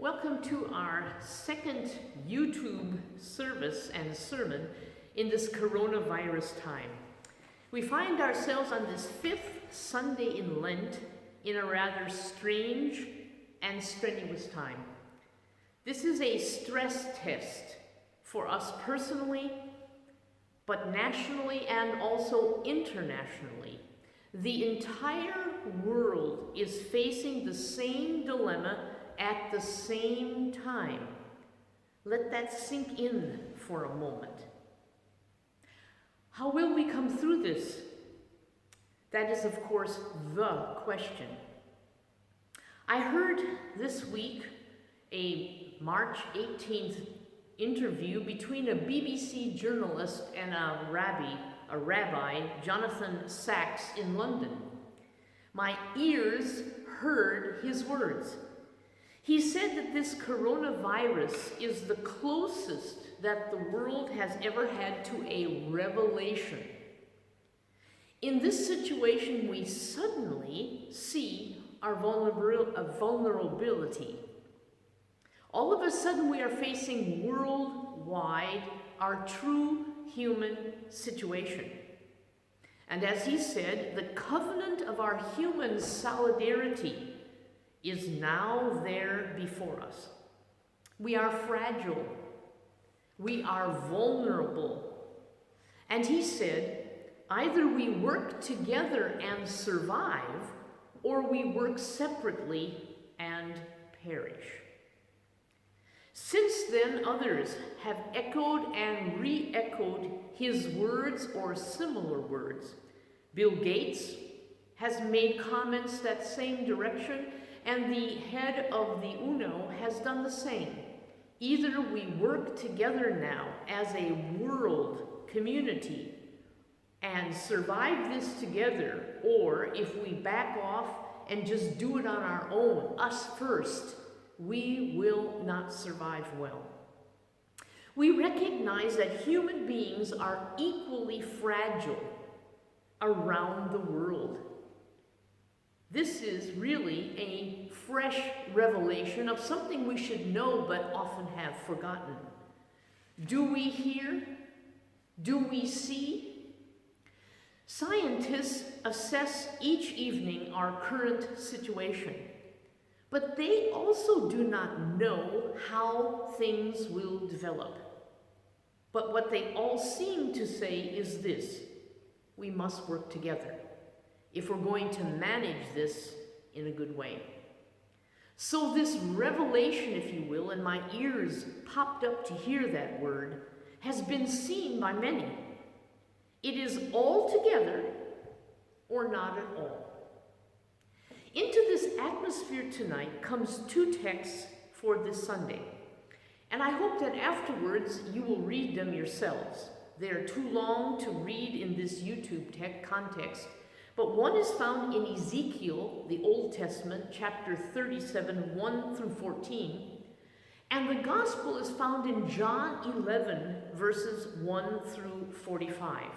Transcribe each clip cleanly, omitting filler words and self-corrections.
Welcome to our second YouTube service and sermon in this coronavirus time. We find ourselves on this fifth Sunday in Lent in a rather strange and strenuous time. This is a stress test for us personally, but nationally and also internationally. The entire world is facing the same dilemma at the same time. Let that sink in for a moment. How will we come through this? That is, of course, the question. I heard this week a March 18th interview between a BBC journalist and a rabbi, Jonathan Sachs, in London. My ears heard his words. He said that this coronavirus is the closest that the world has ever had to a revelation. In this situation, we suddenly see our vulnerability. All of a sudden, we are facing worldwide our true human situation. And as he said, the covenant of our human solidarity is now there before us. We are fragile. We are vulnerable. And he said, either we work together and survive, or we work separately and perish. Since then, others have echoed and re-echoed his words or similar words. Bill Gates has made comments that same direction, and the head of the UNO has done the same. Either we work together now as a world community and survive this together, or if we back off and just do it on our own, us first, we will not survive well. We recognize that human beings are equally fragile around the world. This is really a fresh revelation of something we should know but often have forgotten. Do we hear? Do we see? Scientists assess each evening our current situation, but they also do not know how things will develop. But what they all seem to say is this: we must work together if we're going to manage this in a good way. So this revelation, if you will, and my ears popped up to hear that word, has been seen by many. It is all together or not at all. Into this atmosphere tonight comes two texts for this Sunday. And I hope that afterwards you will read them yourselves. They are too long to read in this YouTube context. But one is found in Ezekiel, the Old Testament, chapter 37, 1 through 14. And the gospel is found in John 11, verses 1 through 45.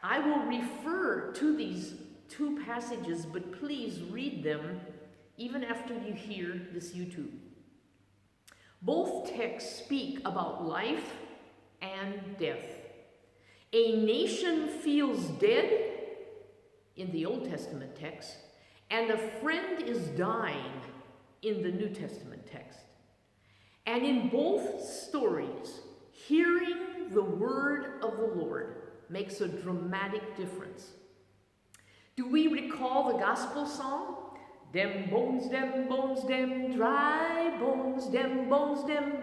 I will refer to these two passages, but please read them even after you hear this YouTube. Both texts speak about life and death. A nation feels dead in the Old Testament text, and a friend is dying in the New Testament text. And in both stories, hearing the word of the Lord makes a dramatic difference. Do we recall the gospel song? Dem bones, dem, dry bones, dem bones, dem,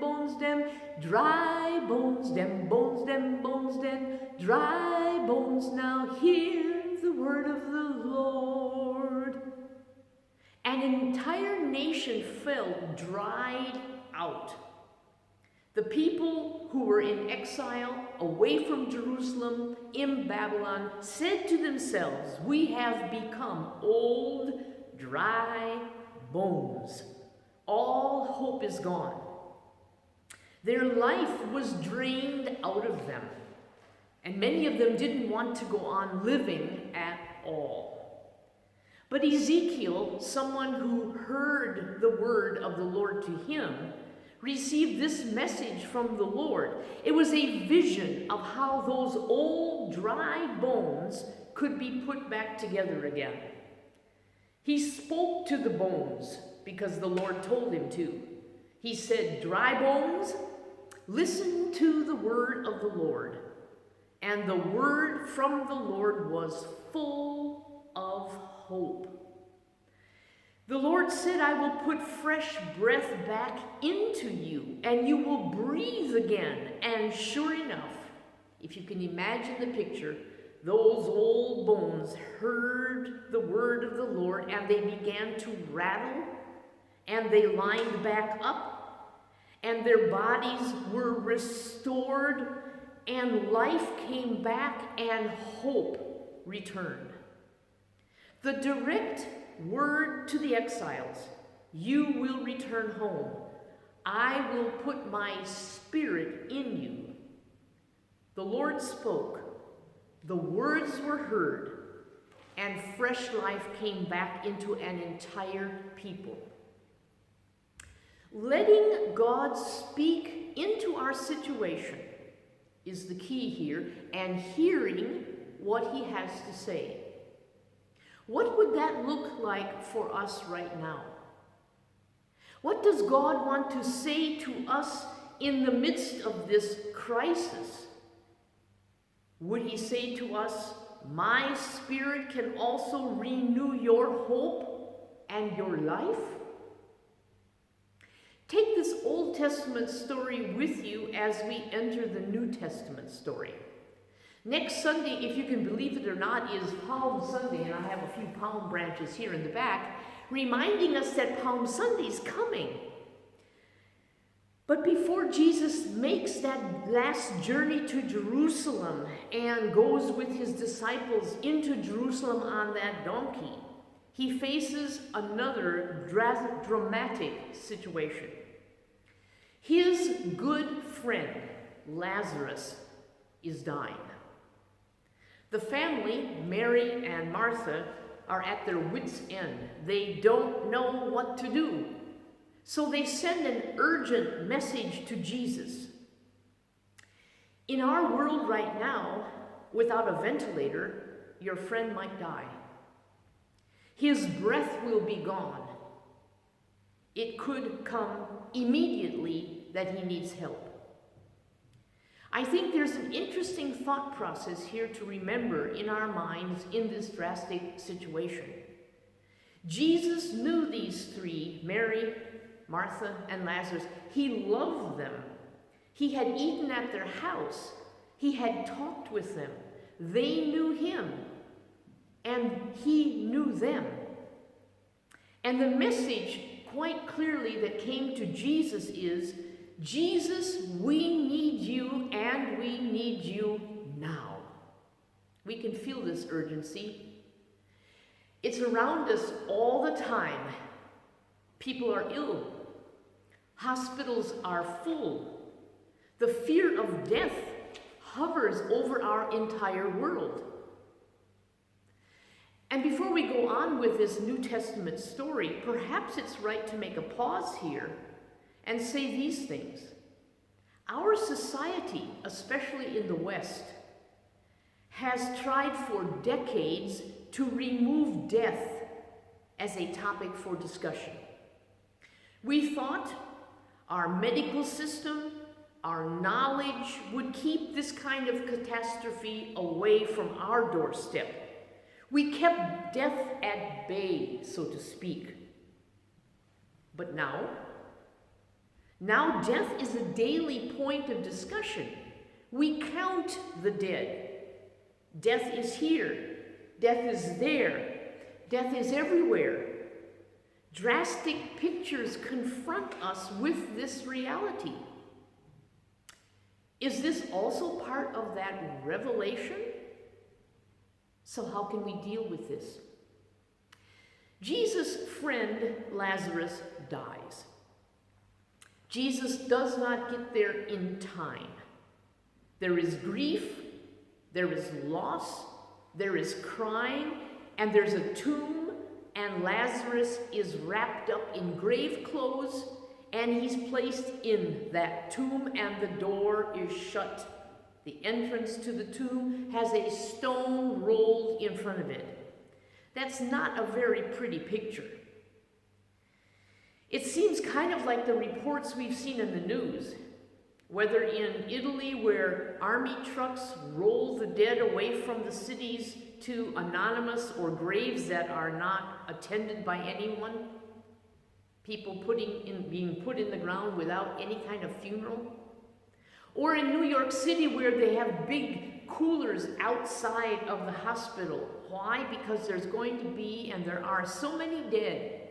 dry bones, dem, dry bones, now hear the word of the Lord. An entire nation fell, dried out. The people who were in exile, away from Jerusalem, in Babylon, said to themselves, we have become old, dry bones. All hope is gone. Their life was drained out of them, and many of them didn't want to go on living at all. But Ezekiel, someone who heard the word of the Lord to him, received this message from the Lord. It was a vision of how those old dry bones could be put back together again. He spoke to the bones because the Lord told him to. He said, "Dry bones, listen to the word of the Lord." And the word from the Lord was full of hope. The Lord said, "I will put fresh breath back into you, and you will breathe again." And sure enough, if you can imagine the picture, those old bones heard the word of the Lord, and they began to rattle, and they lined back up, and their bodies were restored, and life came back, and hope returned. The direct word to the exiles, "You will return home. I will put my spirit in you." The Lord spoke, the words were heard, and fresh life came back into an entire people. Letting God speak into our situation is the key here, and hearing what he has to say. What would that look like for us right now? What does God want to say to us in the midst of this crisis? Would he say to us, "My spirit can also renew your hope and your life"? Take this Old Testament story with you as we enter the New Testament story. Next Sunday, if you can believe it or not, is Palm Sunday, and I have a few palm branches here in the back, reminding us that Palm Sunday's coming. But before Jesus makes that last journey to Jerusalem and goes with his disciples into Jerusalem on that donkey, he faces another dramatic situation. His good friend, Lazarus, is dying. The family, Mary and Martha, are at their wits' end. They don't know what to do. So they send an urgent message to Jesus. In our world right now, without a ventilator, your friend might die. His breath will be gone. It could come immediately that he needs help. I think there's an interesting thought process here to remember in our minds in this drastic situation. Jesus knew these three, Mary, Martha, and Lazarus. He loved them. He had eaten at their house. He had talked with them. They knew him, and he knew them. And the message quite clearly that came to Jesus is, "Jesus, we need you, and we need you now." We can feel this urgency. It's around us all the time. People are ill. Hospitals are full. The fear of death hovers over our entire world. And before we go on with this New Testament story, perhaps it's right to make a pause here and say these things. Our society, especially in the West, has tried for decades to remove death as a topic for discussion. We thought our medical system, our knowledge would keep this kind of catastrophe away from our doorstep. We kept death at bay, so to speak. But now death is a daily point of discussion. We count the dead. Death is here. Death is there. Death is everywhere. Drastic pictures confront us with this reality. Is this also part of that revelation? So how can we deal with this? Jesus' friend Lazarus dies. Jesus does not get there in time. There is grief, there is loss, there is crying, and there's a tomb and Lazarus is wrapped up in grave clothes, and he's placed in that tomb, and the door is shut. The entrance to the tomb has a stone rolled in front of it. That's not a very pretty picture. It seems kind of like the reports we've seen in the news, whether in Italy where army trucks roll the dead away from the cities to anonymous or graves that are not attended by anyone, people being put in the ground without any kind of funeral, or in New York City where they have big coolers outside of the hospital. Why? Because there's going to be, and there are so many dead,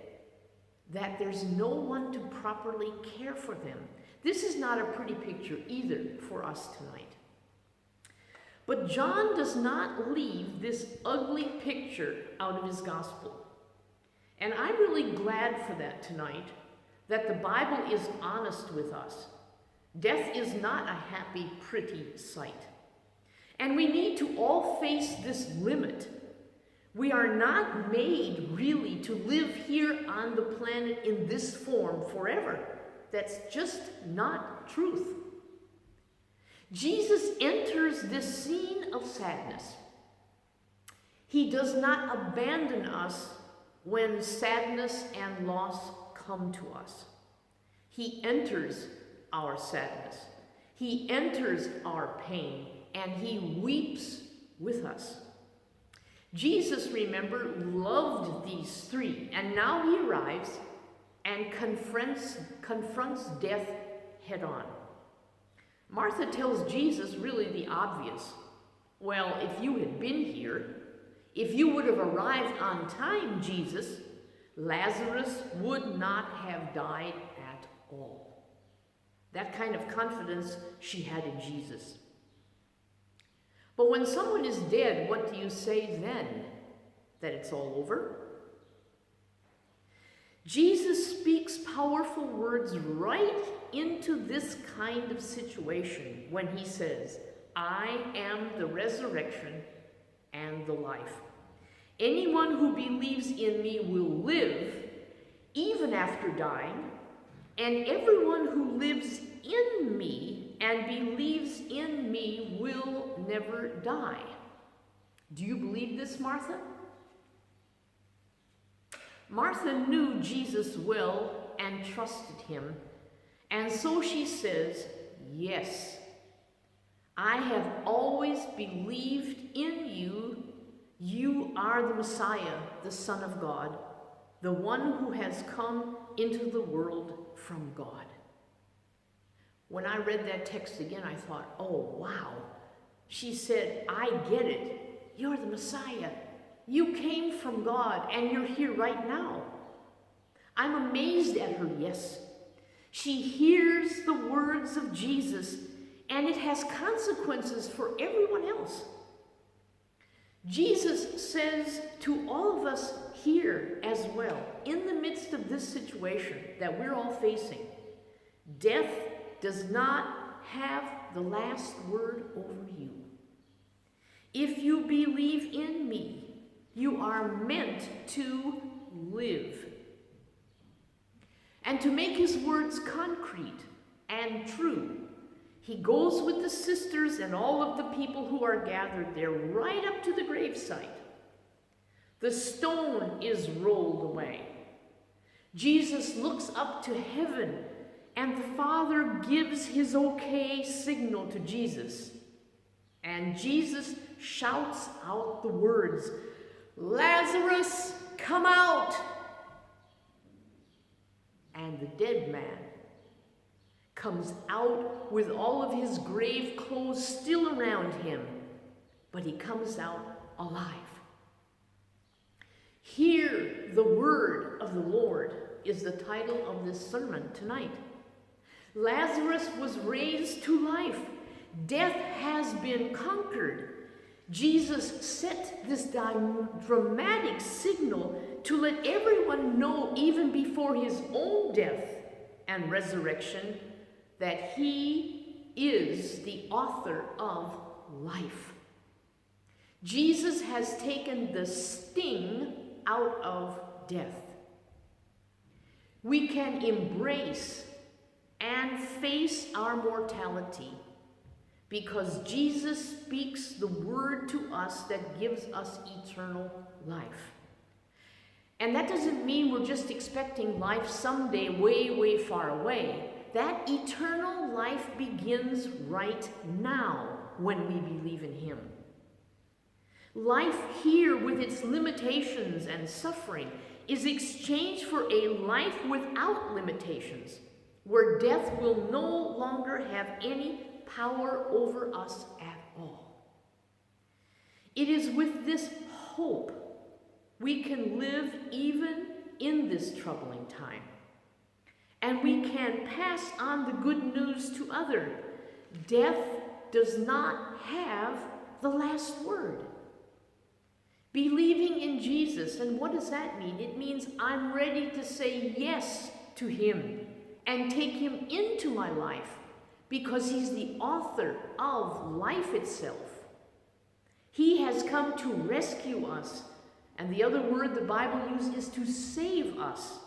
that there's no one to properly care for them. This is not a pretty picture either for us tonight. But John does not leave this ugly picture out of his gospel. And I'm really glad for that tonight, that the Bible is honest with us. Death is not a happy, pretty sight. And we need to all face this limit. We are not made really to live here on the planet in this form forever. That's just not truth. Jesus enters this scene of sadness. He does not abandon us when sadness and loss come to us. He enters our sadness. He enters our pain, and he weeps with us. Jesus, remember, loved these three, and now he arrives and confronts death head on. Martha tells Jesus really the obvious. Well, if you had been here, if you would have arrived on time, Jesus, Lazarus would not have died at all. That kind of confidence she had in Jesus. But when someone is dead, what do you say then? That it's all over? Jesus speaks powerful words right into this kind of situation when he says, I am the resurrection and the life. Anyone who believes in me will live even after dying, and everyone who lives in me and believes in me will never die. Do you believe this, Martha? Martha knew Jesus well and trusted him, and so she says, yes, I have always believed in you. You are the Messiah, the Son of God, the one who has come into the world from God. When I read that text again, I thought, oh, wow. She said, I get it. You're the Messiah. You came from God, and you're here right now. I'm amazed at her yes. She hears the words of Jesus, and it has consequences for everyone else. Jesus says to all of us here as well, in the midst of this situation that we're all facing, death does not have the last word over you. If you believe in me, you are meant to live. And to make his words concrete and true, he goes with the sisters and all of the people who are gathered there right up to the gravesite. The stone is rolled away. Jesus looks up to heaven, and the Father gives his okay signal to Jesus. And Jesus shouts out the words, Lazarus, come out! And the dead man comes out with all of his grave clothes still around him, but he comes out alive. Hear the word of the Lord is the title of this sermon tonight. Lazarus was raised to life. Death has been conquered. Jesus set this dramatic signal to let everyone know, even before his own death and resurrection, that he is the author of life. Jesus has taken the sting out of death. We can embrace and face our mortality because Jesus speaks the word to us that gives us eternal life. And that doesn't mean we're just expecting life someday way, way far away. That eternal life begins right now when we believe in him. Life here with its limitations and suffering is exchanged for a life without limitations, where death will no longer have any power over us at all. It is with this hope we can live even in this troubling time. And we can pass on the good news to others. Death does not have the last word. Believing in Jesus, and what does that mean? It means I'm ready to say yes to him and take him into my life because he's the author of life itself. He has come to rescue us, and the other word the Bible uses is to save us.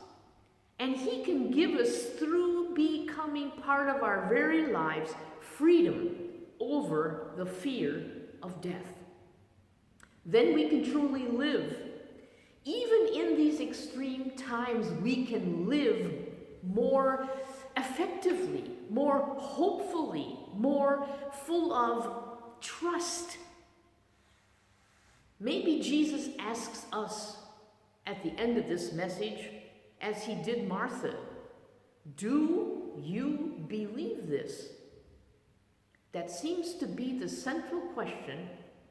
And he can give us, through becoming part of our very lives, freedom over the fear of death. Then we can truly live. Even in these extreme times, we can live more effectively, more hopefully, more full of trust. Maybe Jesus asks us at the end of this message, as he did Martha, do you believe this? That seems to be the central question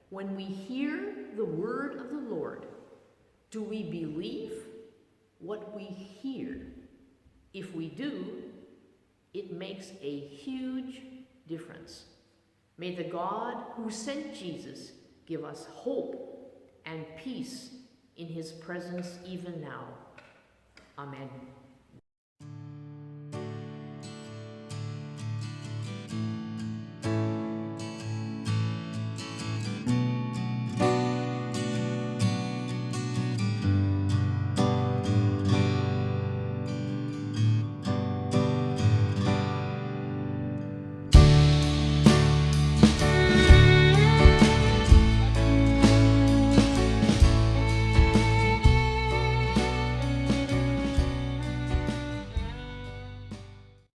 when we hear the word of the Lord. Do we believe what we hear? If we do, it makes a huge difference. May the God who sent Jesus give us hope and peace in his presence even now. Amen.